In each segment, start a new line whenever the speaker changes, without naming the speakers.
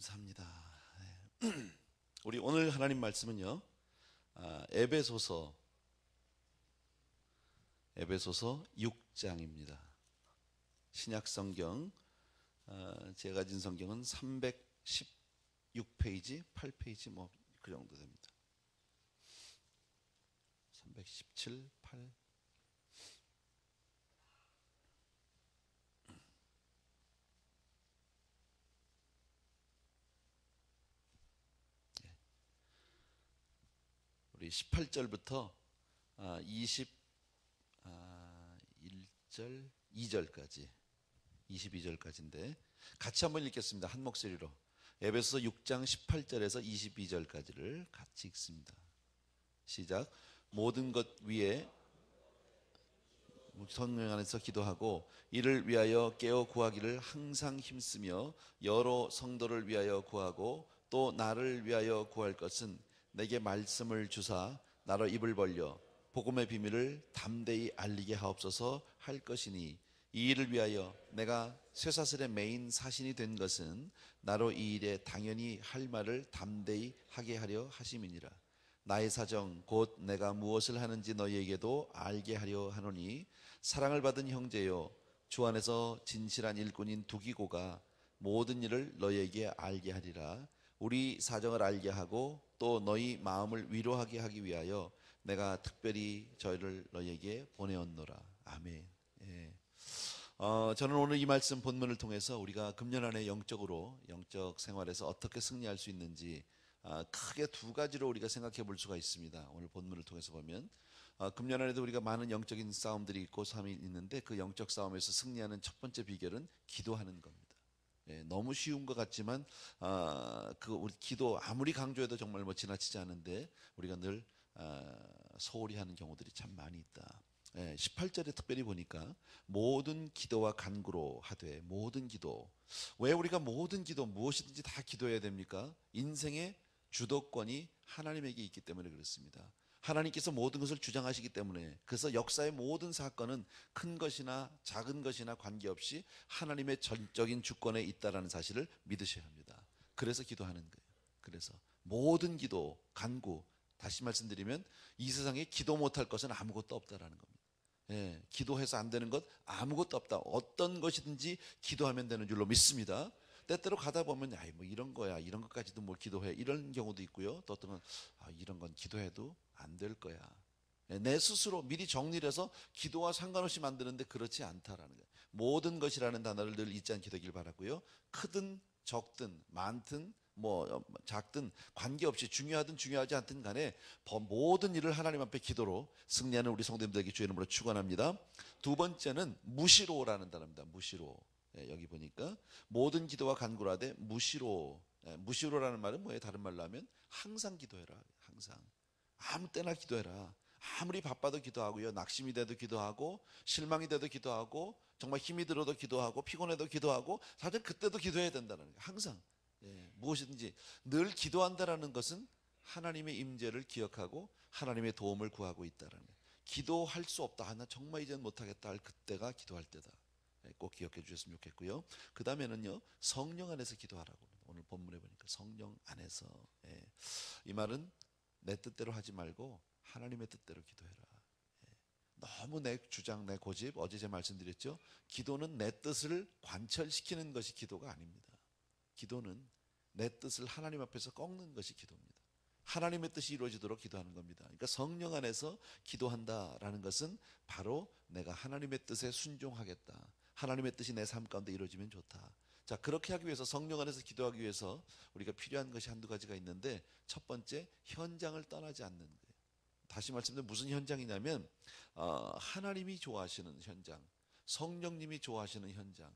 감사합니다. 우리 오늘 하나님 말씀은요, 에베소서 6장입니다. 신약 성경, 제가 가진 성경은 316페이지, 8페이지 뭐 그 정도 됩니다. 317, 8. 우리 18절부터 21절, 2절까지 22절까지인데 같이 한번 읽겠습니다. 한 목소리로. 에베소서 6장 18절에서 22절까지를 같이 읽습니다. 시작. 모든 것 위에 성령 안에서 기도하고 이를 위하여 깨어 구하기를 항상 힘쓰며 여러 성도를 위하여 구하고 또 나를 위하여 구할 것은 내게 말씀을 주사 나로 입을 벌려 복음의 비밀을 담대히 알리게 하옵소서 할 것이니 이 일을 위하여 내가 쇠사슬의 메인 사신이 된 것은 나로 이 일에 당연히 할 말을 담대히 하게 하려 하심이니라. 나의 사정 곧 내가 무엇을 하는지 너희에게도 알게 하려 하노니 사랑을 받은 형제여 주 안에서 진실한 일꾼인 두기고가 모든 일을 너희에게 알게 하리라. 우리 사정을 알게 하고 또 너희 마음을 위로하게 하기 위하여 내가 특별히 저희를 너희에게 보내었노라. 아멘. 예. 저는 오늘 이 말씀 본문을 통해서 우리가 금년 안에 영적 생활에서 어떻게 승리할 수 있는지 크게 두 가지로 우리가 생각해 볼 수가 있습니다. 오늘 본문을 통해서 보면 금년 안에도 우리가 많은 영적인 싸움들이 있고 삶이 있는데 그 영적 싸움에서 승리하는 첫 번째 비결은 기도하는 겁니다. 예, 너무 쉬운 것 같지만 우리 기도 아무리 강조해도 정말 뭐 지나치지 않은데 우리가 늘 소홀히 하는 경우들이 참 많이 있다. 18절에 특별히 보니까 모든 기도와 간구로 하되 모든 기도. 왜 우리가 모든 기도 무엇이든지 다 기도해야 됩니까? 인생의 주도권이 하나님에게 있기 때문에 그렇습니다. 하나님께서 모든 것을 주장하시기 때문에 그래서 역사의 모든 사건은 큰 것이나 작은 것이나 관계없이 하나님의 전적인 주권에 있다는 사실을 믿으셔야 합니다. 그래서 기도하는 거예요. 그래서 모든 기도, 간구, 다시 말씀드리면 이 세상에 기도 못할 것은 아무것도 없다라는 겁니다. 예, 기도해서 안 되는 것 아무것도 없다. 어떤 것이든지 기도하면 되는 줄로 믿습니다. 때때로 가다 보면 뭐 이런 거야, 이런 것까지도 뭘 기도해, 이런 경우도 있고요. 또 어떤 건 이런 건 기도해도 안 될 거야. 예, 내 스스로 미리 정리를 해서 기도와 상관없이 만드는데 그렇지 않다라는 거예요. 모든 것이라는 단어를 늘 잊지 않게 되길 바라고요. 크든 적든 많든 뭐 작든 관계없이 중요하든 중요하지 않든 간에 모든 일을 하나님 앞에 기도로 승리하는 우리 성도님들에게 주의 이름으로 축원합니다. 두 번째는 무시로라는 단어입니다. 무시로. 예, 여기 보니까 모든 기도와 간구를 하되 무시로. 예, 무시로라는 말은 뭐예요? 다른 말로 하면 항상 기도해라. 항상. 아무 때나 기도해라. 아무리 바빠도 기도하고요. 낙심이 돼도 기도하고 실망이 돼도 기도하고 정말 힘이 들어도 기도하고 피곤해도 기도하고 사실 그때도 기도해야 된다는 거예요. 항상. 예, 무엇이든지 늘 기도한다라는 것은 하나님의 임재를 기억하고 하나님의 도움을 구하고 있다라는 거예요. 기도할 수 없다. 나 정말 이제는 못하겠다 할 그때가 기도할 때다. 예, 꼭 기억해 주셨으면 좋겠고요. 그 다음에는요, 성령 안에서 기도하라고. 오늘 본문에 보니까 성령 안에서. 예, 이 말은 내 뜻대로 하지 말고 하나님의 뜻대로 기도해라. 예, 너무 내 주장, 내 고집, 어제 제가 말씀드렸죠. 기도는 내 뜻을 관철시키는 것이 기도가 아닙니다. 기도는 내 뜻을 하나님 앞에서 꺾는 것이 기도입니다. 하나님의 뜻이 이루어지도록 기도하는 겁니다. 그러니까 성령 안에서 기도한다라는 것은 바로 내가 하나님의 뜻에 순종하겠다. 하나님의 뜻이 내 삶 가운데 이루어지면 좋다. 자, 그렇게 하기 위해서 성령 안에서 기도하기 위해서 우리가 필요한 것이 한두 가지가 있는데 첫 번째, 현장을 떠나지 않는 거예요. 다시 말씀드리면 무슨 현장이냐면 하나님이 좋아하시는 현장, 성령님이 좋아하시는 현장.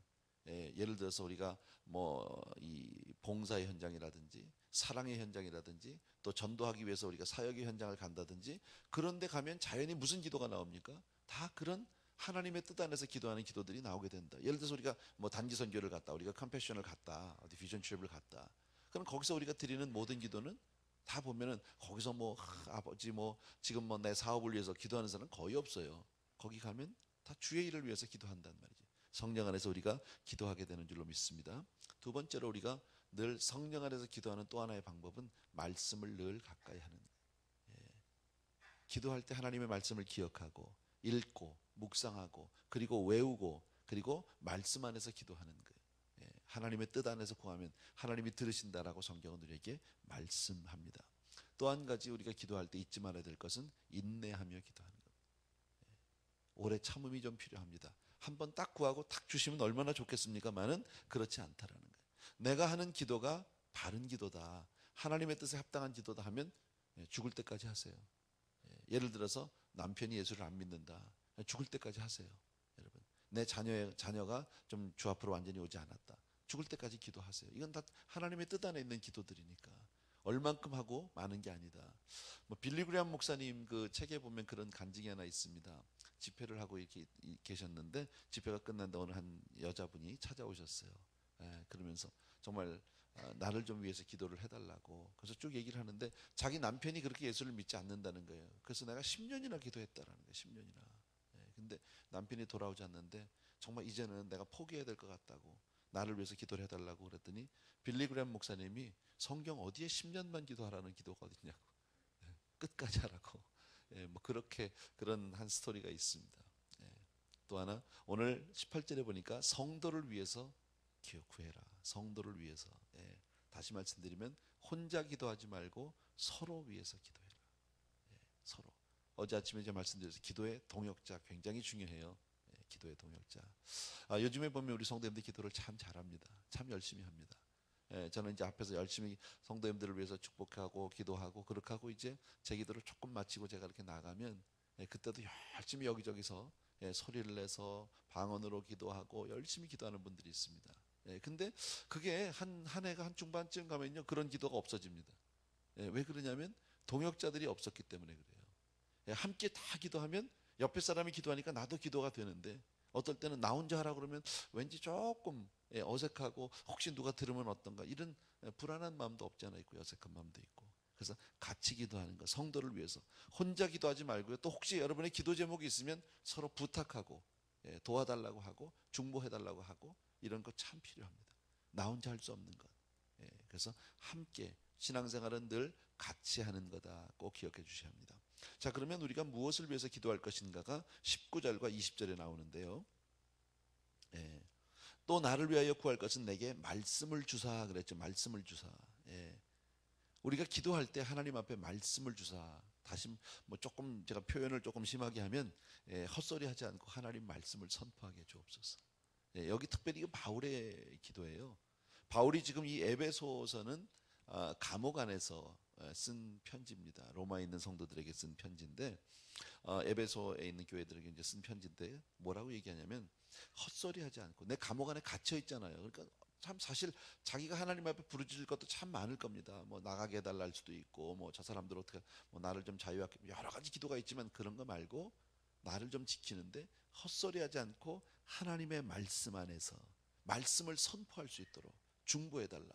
예, 예를 들어서 우리가 뭐 이 봉사의 현장이라든지 사랑의 현장이라든지 또 전도하기 위해서 우리가 사역의 현장을 간다든지 그런 데 가면 자연히 무슨 기도가 나옵니까? 다 그런 하나님의 뜻 안에서 기도하는 기도들이 나오게 된다. 예를 들어서 우리가 뭐 단기 선교를 갔다, 우리가 컴패션을 갔다, 어디 비전 트립을 갔다. 그럼 거기서 우리가 드리는 모든 기도는 다 보면은 거기서 뭐 아버지 뭐 지금 뭐 내 사업을 위해서 기도하는 사람은 거의 없어요. 거기 가면 다 주의 일을 위해서 기도한단 말이죠. 성령 안에서 우리가 기도하게 되는 줄로 믿습니다. 두 번째로 우리가 늘 성령 안에서 기도하는 또 하나의 방법은 말씀을 늘 가까이 하는 거예요. 기도할 때 하나님의 말씀을 기억하고 읽고 묵상하고 그리고 외우고 그리고 말씀 안에서 기도하는 거예요. 하나님의 뜻 안에서 구하면 하나님이 들으신다라고 성경은 우리에게 말씀합니다. 또 한 가지 우리가 기도할 때 잊지 말아야 될 것은 인내하며 기도하는 것. 오래 참음이 좀 필요합니다. 한번 딱 구하고 딱 주시면 얼마나 좋겠습니까만은 그렇지 않다라는 거예요. 내가 하는 기도가 바른 기도다, 하나님의 뜻에 합당한 기도다 하면 죽을 때까지 하세요. 예를 들어서 남편이 예수를 안 믿는다, 죽을 때까지 하세요. 여러분, 내 자녀가 좀 주 앞으로 완전히 오지 않았다, 죽을 때까지 기도하세요. 이건 다 하나님의 뜻 안에 있는 기도들이니까 얼만큼 하고 많은 게 아니다. 뭐 빌리그레암 목사님 그 책에 보면 그런 간증이 하나 있습니다. 집회를 하고 이렇게 계셨는데 집회가 끝난다 어느 한 여자분이 찾아오셨어요. 그러면서 정말 나를 좀 위해서 기도를 해달라고. 그래서 쭉 얘기를 하는데 자기 남편이 그렇게 예수를 믿지 않는다는 거예요. 그래서 내가 10년이나 기도했다라는 거예요. 10년이나. 근데 남편이 돌아오지 않는데 정말 이제는 내가 포기해야 될 것 같다고, 나를 위해서 기도를 해달라고 그랬더니 빌리그램 목사님이 성경 어디에 10년만 기도하라는 기도가 어딨냐고, 끝까지 하라고. 뭐 그렇게 그런 한 스토리가 있습니다. 또 하나 오늘 18절에 보니까 성도를 위해서 구해라. 성도를 위해서. 다시 말씀드리면 혼자 기도하지 말고 서로 위해서 기도해라. 서로. 어제 아침에 제가 말씀드렸어요. 기도의 동역자 굉장히 중요해요. 기도의 동역자. 요즘에 보면 우리 성도님들 기도를 참 잘합니다. 참 열심히 합니다. 저는 이제 앞에서 열심히 성도님들을 위해서 축복하고 기도하고 그렇게 하고 이제 제 기도를 조금 마치고 제가 이렇게 나가면 그때도 열심히 여기저기서 소리를 내서 방언으로 기도하고 열심히 기도하는 분들이 있습니다. 근데 그게 한 해가 한 중반쯤 가면요 그런 기도가 없어집니다. 왜 그러냐면 동역자들이 없었기 때문에 그래요. 함께 다 기도하면 옆에 사람이 기도하니까 나도 기도가 되는데 어떨 때는 나 혼자 하라 그러면 왠지 조금 어색하고 혹시 누가 들으면 어떤가 이런 불안한 마음도 없지 않아 있고 어색한 마음도 있고, 그래서 같이 기도하는 거, 성도를 위해서 혼자 기도하지 말고요. 또 혹시 여러분의 기도 제목이 있으면 서로 부탁하고 도와달라고 하고 중보해달라고 하고 이런 거 참 필요합니다. 나 혼자 할 수 없는 것. 그래서 함께 신앙생활은 늘 같이 하는 거다 꼭 기억해 주셔야 합니다. 자, 그러면 우리가 무엇을 위해서 기도할 것인가가 19절과 20절에 나오는데요. 또 나를 위하여 구할 것은 내게 말씀을 주사 그랬죠. 말씀을 주사. 우리가 기도할 때 하나님 앞에 말씀을 주사. 다시 뭐 조금 제가 표현을 조금 심하게 하면 헛소리 하지 않고 하나님 말씀을 선포하게 주옵소서. 여기 특별히 이거 바울의 기도예요. 바울이 지금 이 에베소서는 감옥 안에서 쓴 편지입니다. 로마에 있는 성도들에게 쓴 편지인데 에베소에 있는 교회들에게 이제 쓴 편지인데 뭐라고 얘기하냐면 헛소리하지 않고, 내 감옥 안에 갇혀 있잖아요. 그러니까 참 사실 자기가 하나님 앞에 부르짖을 것도 참 많을 겁니다. 뭐 나가게 해달라 할 수도 있고 뭐 저 사람들 어떻게 뭐 나를 좀 자유하게, 여러 가지 기도가 있지만 그런 거 말고 나를 좀 지키는데 헛소리하지 않고 하나님의 말씀 안에서 말씀을 선포할 수 있도록 중보해달라.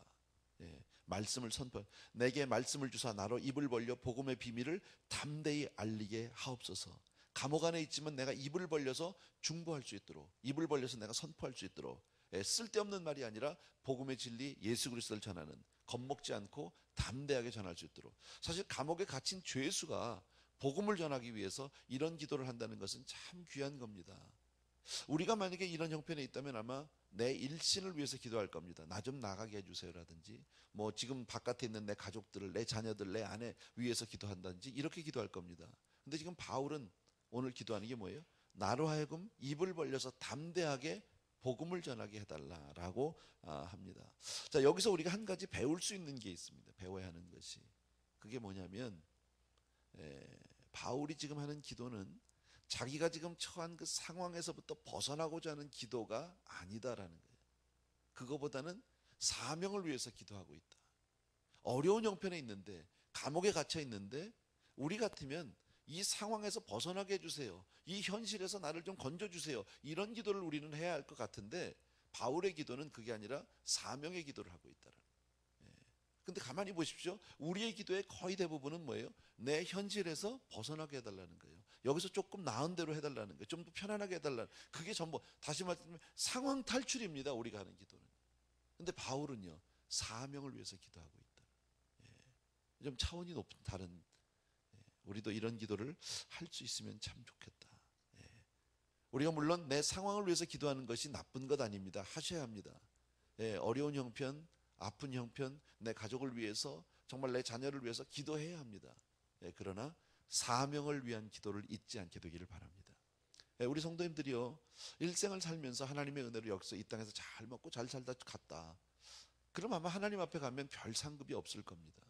말씀을 선포. 내게 말씀을 주사 나로 입을 벌려 복음의 비밀을 담대히 알리게 하옵소서. 감옥 안에 있지만 내가 입을 벌려서 중보할 수 있도록, 입을 벌려서 내가 선포할 수 있도록, 쓸데없는 말이 아니라 복음의 진리 예수 그리스도를 전하는, 겁먹지 않고 담대하게 전할 수 있도록. 사실 감옥에 갇힌 죄수가 복음을 전하기 위해서 이런 기도를 한다는 것은 참 귀한 겁니다. 우리가 만약에 이런 형편에 있다면 아마 내 일신을 위해서 기도할 겁니다. 나 좀 나가게 해주세요라든지, 뭐 지금 바깥에 있는 내 가족들을, 내 자녀들, 내 아내 위해서 기도한다든지 이렇게 기도할 겁니다. 근데 지금 바울은 오늘 기도하는 게 뭐예요? 나로 하여금 입을 벌려서 담대하게 복음을 전하게 해달라라고 합니다. 자, 여기서 우리가 한 가지 배울 수 있는 게 있습니다. 배워야 하는 것이. 그게 뭐냐면 바울이 지금 하는 기도는 자기가 지금 처한 그 상황에서부터 벗어나고자 하는 기도가 아니다라는 거예요. 그거보다는 사명을 위해서 기도하고 있다. 어려운 형편에 있는데, 감옥에 갇혀 있는데 우리 같으면 이 상황에서 벗어나게 해주세요, 이 현실에서 나를 좀 건져주세요, 이런 기도를 우리는 해야 할 것 같은데 바울의 기도는 그게 아니라 사명의 기도를 하고 있다라는 거예요. 근데 가만히 보십시오. 우리의 기도의 거의 대부분은 뭐예요? 내 현실에서 벗어나게 해달라는 거예요. 여기서 조금 나은 대로 해달라는 거예요. 좀 더 편안하게 해달라는, 그게 전부, 다시 말하면 상황 탈출입니다. 우리가 하는 기도는. 근데 바울은요, 사명을 위해서 기도하고 있다. 좀 차원이 높은 다른, 우리도 이런 기도를 할 수 있으면 참 좋겠다. 우리가 물론 내 상황을 위해서 기도하는 것이 나쁜 것 아닙니다. 하셔야 합니다. 어려운 형편, 아픈 형편, 내 가족을 위해서, 정말 내 자녀를 위해서 기도해야 합니다. 그러나 사명을 위한 기도를 잊지 않게 되기를 바랍니다. 우리 성도님들이요, 일생을 살면서 하나님의 은혜로 여기서 이 땅에서 잘 먹고 잘 살다 갔다. 그럼 아마 하나님 앞에 가면 별 상급이 없을 겁니다.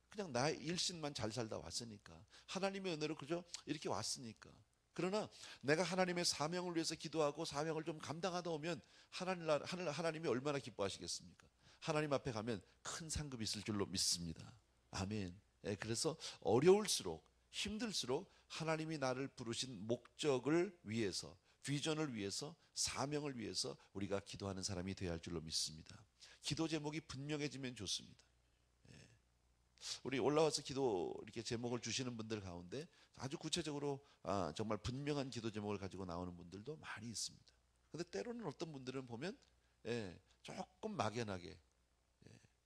그냥 나의 일신만 잘 살다 왔으니까, 하나님의 은혜로 그저 이렇게 왔으니까. 그러나 내가 하나님의 사명을 위해서 기도하고 사명을 좀 감당하다 오면 하나님이 얼마나 기뻐하시겠습니까? 하나님 앞에 가면 큰 상급이 있을 줄로 믿습니다. 아멘. 그래서 어려울수록, 힘들수록 하나님이 나를 부르신 목적을 위해서, 비전을 위해서, 사명을 위해서 우리가 기도하는 사람이 되어야 할 줄로 믿습니다. 기도 제목이 분명해지면 좋습니다. 우리 올라와서 기도 이렇게 제목을 주시는 분들 가운데 아주 구체적으로 정말 분명한 기도 제목을 가지고 나오는 분들도 많이 있습니다. 그런데 때로는 어떤 분들은 보면 조금 막연하게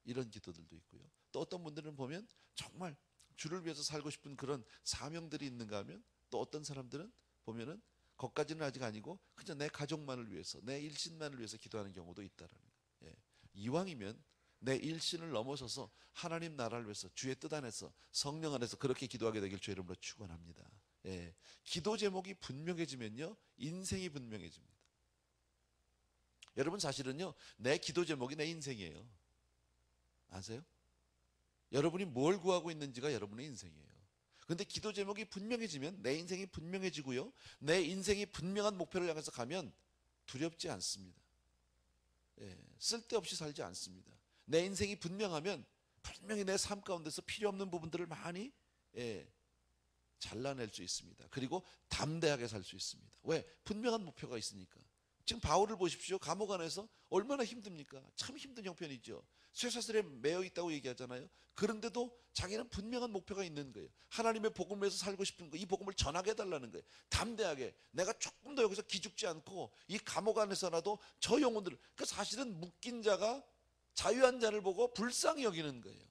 이런 기도들도 있고요. 또 어떤 분들은 보면 정말 주를 위해서 살고 싶은 그런 사명들이 있는가 하면, 또 어떤 사람들은 보면은 거기까지는 아직 아니고 그냥 내 가족만을 위해서, 내 일신만을 위해서 기도하는 경우도 있다라는 거예요. 이왕이면 내 일신을 넘어서서 하나님 나라를 위해서, 주의 뜻 안에서, 성령 안에서 그렇게 기도하게 되길 주의 이름으로 축원합니다. 기도 제목이 분명해지면요, 인생이 분명해집니다. 여러분, 사실은요, 내 기도 제목이 내 인생이에요. 아세요? 여러분이 뭘 구하고 있는지가 여러분의 인생이에요. 그런데 기도 제목이 분명해지면 내 인생이 분명해지고요, 내 인생이 분명한 목표를 향해서 가면 두렵지 않습니다. 쓸데없이 살지 않습니다. 내 인생이 분명하면 분명히 내 삶 가운데서 필요 없는 부분들을 많이 잘라낼 수 있습니다. 그리고 담대하게 살 수 있습니다. 왜? 분명한 목표가 있으니까. 지금 바울을 보십시오. 감옥 안에서 얼마나 힘듭니까? 참 힘든 형편이죠. 쇠사슬에 매여 있다고 얘기하잖아요. 그런데도 자기는 분명한 목표가 있는 거예요. 하나님의 복음을 위해서 살고 싶은 거, 이 복음을 전하게 해달라는 거예요. 담대하게 내가 조금 더 여기서 기죽지 않고 이 감옥 안에서라도 저 영혼들을, 그 사실은 묶인 자가 자유한 자를 보고 불쌍히 여기는 거예요.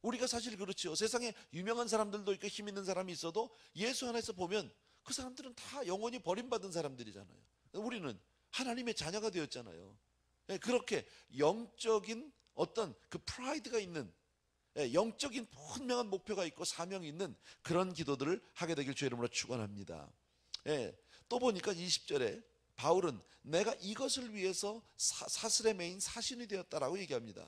우리가 사실 그렇죠. 세상에 유명한 사람들도 있고 힘 있는 사람이 있어도 예수 안에서 보면 그 사람들은 다 영원히 버림받은 사람들이잖아요. 우리는 하나님의 자녀가 되었잖아요. 그렇게 영적인 어떤 그 프라이드가 있는, 영적인 분명한 목표가 있고 사명이 있는 그런 기도들을 하게 되길 주의 이름으로 축원합니다. 또 보니까 20절에 바울은 내가 이것을 위해서 사슬에 매인 사신이 되었다라고 얘기합니다.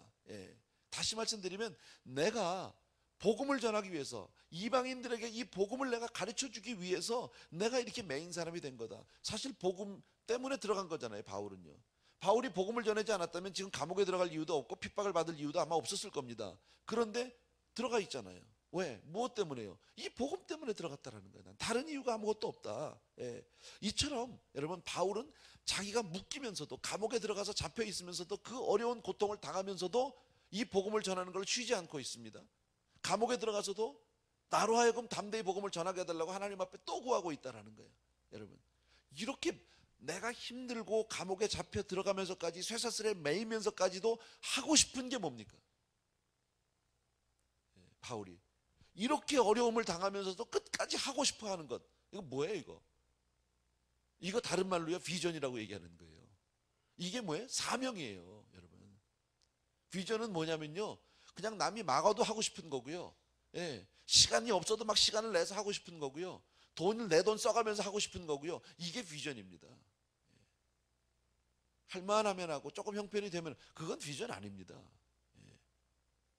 다시 말씀드리면 내가 복음을 전하기 위해서, 이방인들에게 이 복음을 내가 가르쳐주기 위해서 내가 이렇게 매인 사람이 된 거다. 사실 복음 때문에 들어간 거잖아요. 바울은요, 바울이 복음을 전하지 않았다면 지금 감옥에 들어갈 이유도 없고 핍박을 받을 이유도 아마 없었을 겁니다. 그런데 들어가 있잖아요. 왜? 무엇 때문에요? 이 복음 때문에 들어갔다라는 거예요. 다른 이유가 아무것도 없다. 이처럼 여러분, 바울은 자기가 묶이면서도, 감옥에 들어가서 잡혀 있으면서도, 그 어려운 고통을 당하면서도 이 복음을 전하는 걸 쉬지 않고 있습니다. 감옥에 들어가서도 나로 하여금 담대히 복음을 전하게 해달라고 하나님 앞에 또 구하고 있다라는 거예요. 여러분, 이렇게 내가 힘들고 감옥에 잡혀 들어가면서까지, 쇠사슬에 매이면서까지도 하고 싶은 게 뭡니까? 바울이 이렇게 어려움을 당하면서도 끝까지 하고 싶어 하는 것, 이거 뭐예요? 이거 다른 말로요, 비전이라고 얘기하는 거예요. 이게 뭐예요? 사명이에요. 여러분, 비전은 뭐냐면요, 그냥 남이 막아도 하고 싶은 거고요, 시간이 없어도 막 시간을 내서 하고 싶은 거고요, 돈을 내 돈 써가면서 하고 싶은 거고요. 이게 비전입니다. 할만하면 하고 조금 형편이 되면 그건 비전 아닙니다.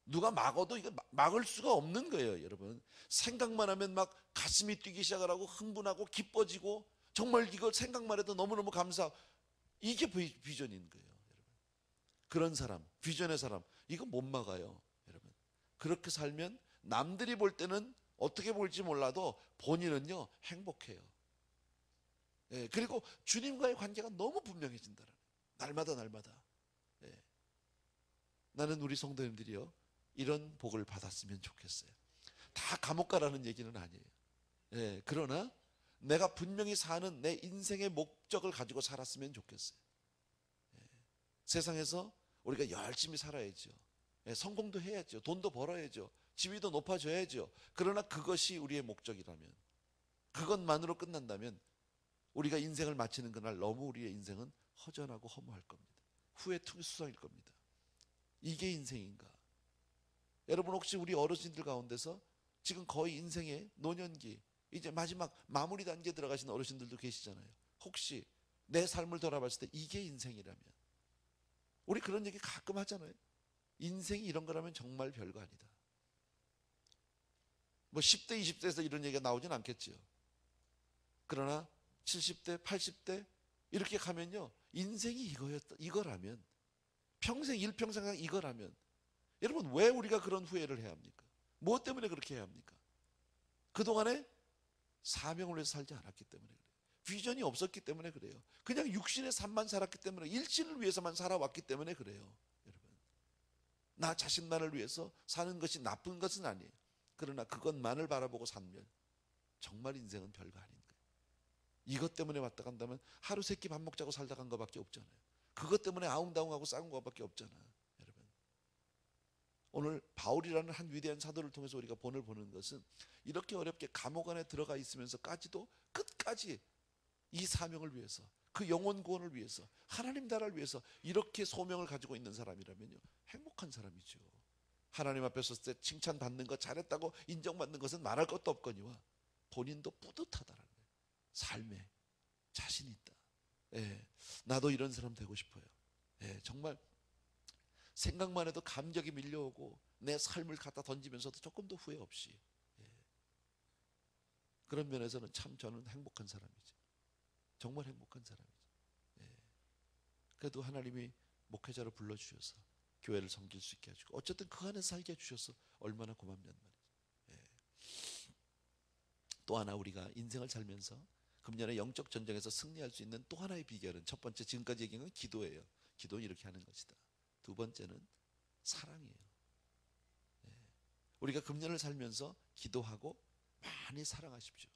누가 막아도 이거 막을 수가 없는 거예요. 여러분, 생각만 하면 막 가슴이 뛰기 시작을 하고 흥분하고 기뻐지고, 정말 이거 생각만 해도 너무너무 감사하고, 이게 비전인 거예요. 여러분, 그런 사람, 비전의 사람, 이거 못 막아요. 여러분, 그렇게 살면 남들이 볼 때는 어떻게 볼지 몰라도 본인은요 행복해요. 그리고 주님과의 관계가 너무 분명해진다는, 날마다. 나는 우리 성도님들이요, 이런 복을 받았으면 좋겠어요. 다 감옥 가라는 얘기는 아니에요. 그러나 내가 분명히 사는 내 인생의 목적을 가지고 살았으면 좋겠어요. 세상에서 우리가 열심히 살아야죠. 예, 성공도 해야죠. 돈도 벌어야죠. 지위도 높아져야죠. 그러나 그것이 우리의 목적이라면, 그것만으로 끝난다면 우리가 인생을 마치는 그날 너무 우리의 인생은 허전하고 허무할 겁니다. 후회투성일 겁니다. 이게 인생인가? 여러분, 혹시 우리 어르신들 가운데서 지금 거의 인생의 노년기, 이제 마지막 마무리 단계에 들어가시는 어르신들도 계시잖아요. 혹시 내 삶을 돌아봤을 때 이게 인생이라면, 우리 그런 얘기 가끔 하잖아요. 인생이 이런 거라면 정말 별거 아니다. 뭐 10대, 20대에서 이런 얘기가 나오진 않겠지요. 그러나 70대, 80대 이렇게 가면요, 인생이 이거라면, 평생 일평생 이거라면, 여러분 왜 우리가 그런 후회를 해야 합니까? 무엇 때문에 그렇게 해야 합니까? 그동안에 사명을 위해서 살지 않았기 때문에 그래요. 비전이 없었기 때문에 그래요. 그냥 육신의 삶만 살았기 때문에, 일신을 위해서만 살아왔기 때문에 그래요. 여러분, 나 자신만을 위해서 사는 것이 나쁜 것은 아니에요. 그러나 그것만을 바라보고 살면 정말 인생은 별거 아닌 거예요. 이것 때문에 왔다 간다면 하루 세끼 밥 먹자고 살다 간 것밖에 없잖아요. 그것 때문에 아웅다웅하고 싸운 것밖에 없잖아요. 여러분, 오늘 바울이라는 한 위대한 사도를 통해서 우리가 본을 보는 것은, 이렇게 어렵게 감옥 안에 들어가 있으면서까지도 끝까지 이 사명을 위해서, 그 영혼 구원을 위해서, 하나님 나라를 위해서 이렇게 소명을 가지고 있는 사람이라면요, 행복한 사람이죠. 하나님 앞에 섰을 때 칭찬받는 것, 잘했다고 인정받는 것은 말할 것도 없거니와 본인도 뿌듯하다라는 거예요. 삶에 자신이 있다. 예, 나도 이런 사람 되고 싶어요. 예, 정말 생각만 해도 감격이 밀려오고 내 삶을 갖다 던지면서도 조금도 후회 없이, 예, 그런 면에서는 참 저는 행복한 사람이죠. 정말 행복한 사람이죠. 예, 그래도 하나님이 목회자로 불러주셔서 교회를 섬길 수 있게 해주고, 어쨌든 그 안에서 살게 해주셔서 얼마나 고맙냔 말이죠. 예. 또 하나, 우리가 인생을 살면서 금년에 영적 전쟁에서 승리할 수 있는 또 하나의 비결은, 첫 번째 지금까지 얘기한 건 기도예요. 기도는 이렇게 하는 것이다. 두 번째는 사랑이에요. 예. 우리가 금년을 살면서 기도하고 많이 사랑하십시오.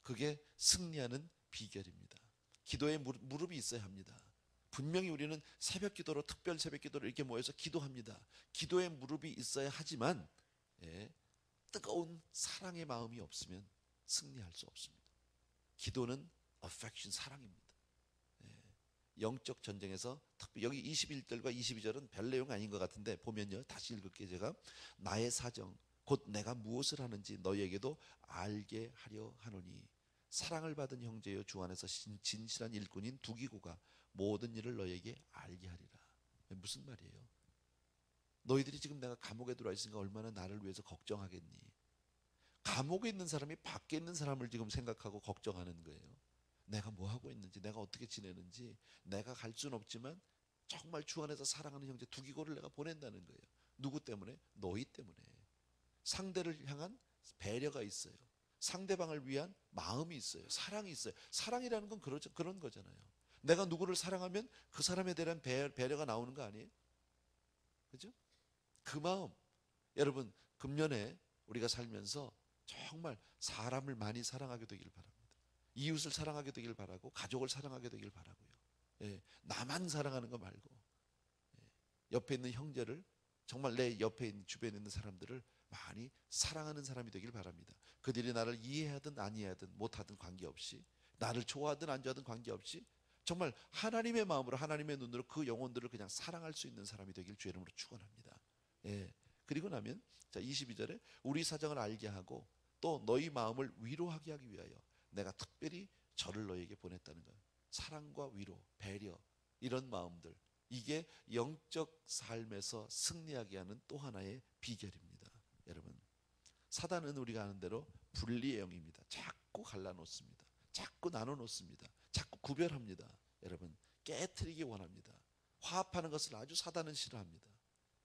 그게 승리하는 비결입니다. 기도에 무릎이 있어야 합니다. 분명히 우리는 새벽 기도로, 특별 새벽 기도로 이렇게 모여서 기도합니다. 기도에 무릎이 있어야 하지만, 예, 뜨거운 사랑의 마음이 없으면 승리할 수 없습니다. 기도는 affection, 사랑입니다. 예, 영적 전쟁에서 특히 여기 21절과 22절은 별 내용 아닌 것 같은데 보면요, 다시 읽을게요. 제가 나의 사정 곧 내가 무엇을 하는지 너희에게도 알게 하려 하노니, 사랑을 받은 형제여 주 안에서 진실한 일꾼인 두기고가 모든 일을 너희에게 알게 하리라. 무슨 말이에요? 너희들이 지금 내가 감옥에 들어와 있으니까 얼마나 나를 위해서 걱정하겠니? 감옥에 있는 사람이 밖에 있는 사람을 지금 생각하고 걱정하는 거예요. 내가 뭐 하고 있는지, 내가 어떻게 지내는지. 내가 갈 수는 없지만 정말 주 안에서 사랑하는 형제 두기고를 내가 보낸다는 거예요. 누구 때문에? 너희 때문에. 상대를 향한 배려가 있어요. 상대방을 위한 마음이 있어요. 사랑이 있어요. 사랑이라는 건 그런 거잖아요. 내가 누구를 사랑하면 그 사람에 대한 배려가 나오는 거 아니에요? 그죠? 그 마음. 여러분, 금년에 우리가 살면서 정말 사람을 많이 사랑하게 되길 바랍니다. 이웃을 사랑하게 되길 바라고, 가족을 사랑하게 되길 바라고요. 예, 나만 사랑하는 거 말고, 예, 옆에 있는 형제를, 정말 내 옆에 있는, 주변에 있는 사람들을 많이 사랑하는 사람이 되길 바랍니다. 그들이 나를 이해하든 아니하든 못하든 관계없이, 나를 좋아하든 안 좋아하든 관계없이 정말 하나님의 마음으로, 하나님의 눈으로 그 영혼들을 그냥 사랑할 수 있는 사람이 되길 주의 이름으로 축원합니다. 예. 그리고 나면 자, 22절에 우리 사정을 알게 하고 또 너희 마음을 위로하게 하기 위하여 내가 특별히 저를 너희에게 보냈다는 거예요. 사랑과 위로, 배려, 이런 마음들, 이게 영적 삶에서 승리하게 하는 또 하나의 비결입니다. 여러분, 사단은 우리가 아는 대로 분리의 영입니다. 자꾸 갈라놓습니다. 자꾸 나눠놓습니다. 자꾸 구별합니다. 여러분, 깨트리기 원합니다. 화합하는 것을 아주 사단은 싫어합니다.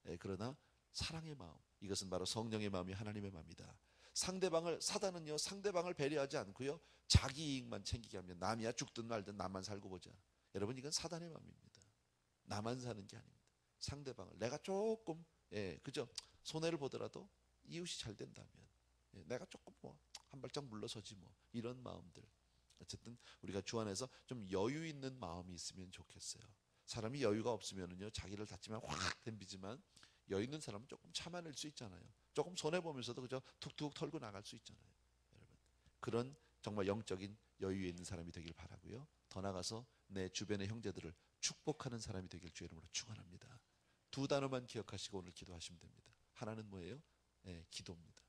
예, 그러나 사랑의 마음, 이것은 바로 성령의 마음이 하나님의 마음이다. 사단은요, 상대방을 배려하지 않고요, 자기 이익만 챙기게 하면, 남이야 죽든 말든 나만 살고 보자. 여러분, 이건 사단의 마음입니다. 나만 사는 게 아닙니다. 상대방을, 내가 조금, 예, 그죠, 손해를 보더라도 이웃이 잘 된다면, 예, 내가 조금 뭐 한 발짝 물러서지 뭐, 이런 마음들. 어쨌든 우리가 주 안에서 좀 여유 있는 마음이 있으면 좋겠어요. 사람이 여유가 없으면은요 자기를 다치면 확 덤비지만 여유 있는 사람은 조금 참아낼 수 있잖아요. 조금 손해 보면서도 그저 툭툭 털고 나갈 수 있잖아요. 여러분, 그런 정말 영적인 여유에 있는 사람이 되길 바라고요. 더 나아가서 내 주변의 형제들을 축복하는 사람이 되길 주의 이름으로 축원합니다. 두 단어만 기억하시고 오늘 기도하시면 됩니다. 하나는 뭐예요? 기도입니다.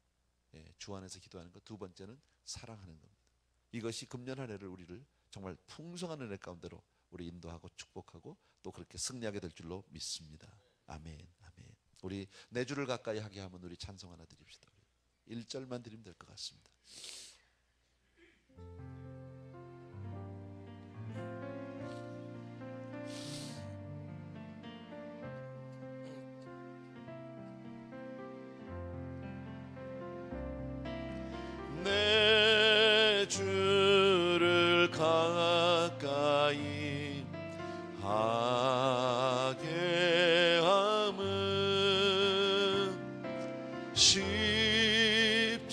주 안에서 기도하는 것. 두 번째는 사랑하는 겁니다. 이것이 금년 한 해를 우리를 정말 풍성한 은혜 가운데로 우리 인도하고 축복하고 또 그렇게 승리하게 될 줄로 믿습니다. 아멘, 아멘. 우리 내 주를 가까이 하게 하면 우리 찬송 하나 드립시다. 1절만 드리면 될 것 같습니다. 내 주를 가까이 하게 함은 십자가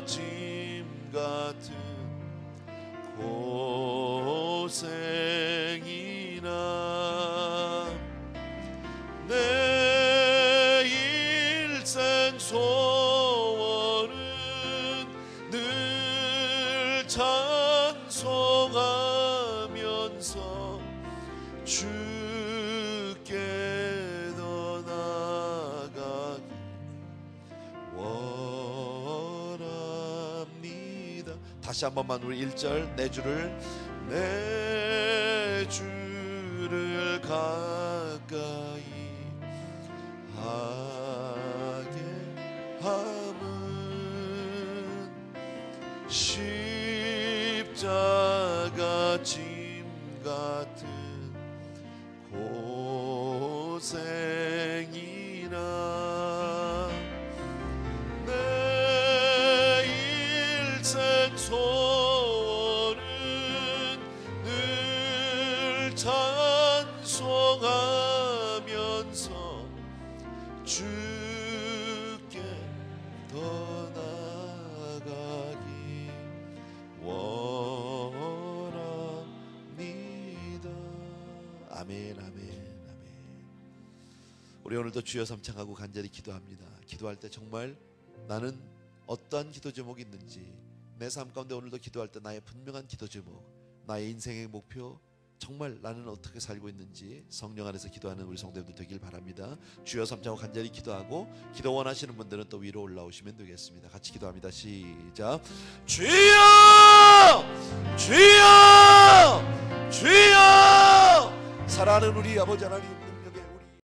짐 같은 고생이나 내 일생 소원은 늘 찬송하면서 주께 더 나아가기 원합니다. 다시 한 번만 우리 1절 내 주를 가까이 하게 함은 십자가 짐 같은 고생이나 내 일생 소원은 늘 찬송하면서 주께 더 나아가기 원합니다. 아멘, 아멘, 아멘. 우리 오늘도 주여 삼창하고 간절히 기도합니다. 기도할 때 정말 나는 어떠한 기도 제목이 있는지 내 삶 가운데 오늘도 기도할 때 나의 분명한 기도 제목, 나의 인생의 목표, 정말 나는 어떻게 살고 있는지 성령 안에서 기도하는 우리 성도님들 되길 바랍니다. 주여 삼창하고 간절히 기도하고 기도 원하시는 분들은 또 위로 올라오시면 되겠습니다. 같이 기도합니다. 시작. 주여! 주여! 주여! 사랑하는 우리 아버지 하나님,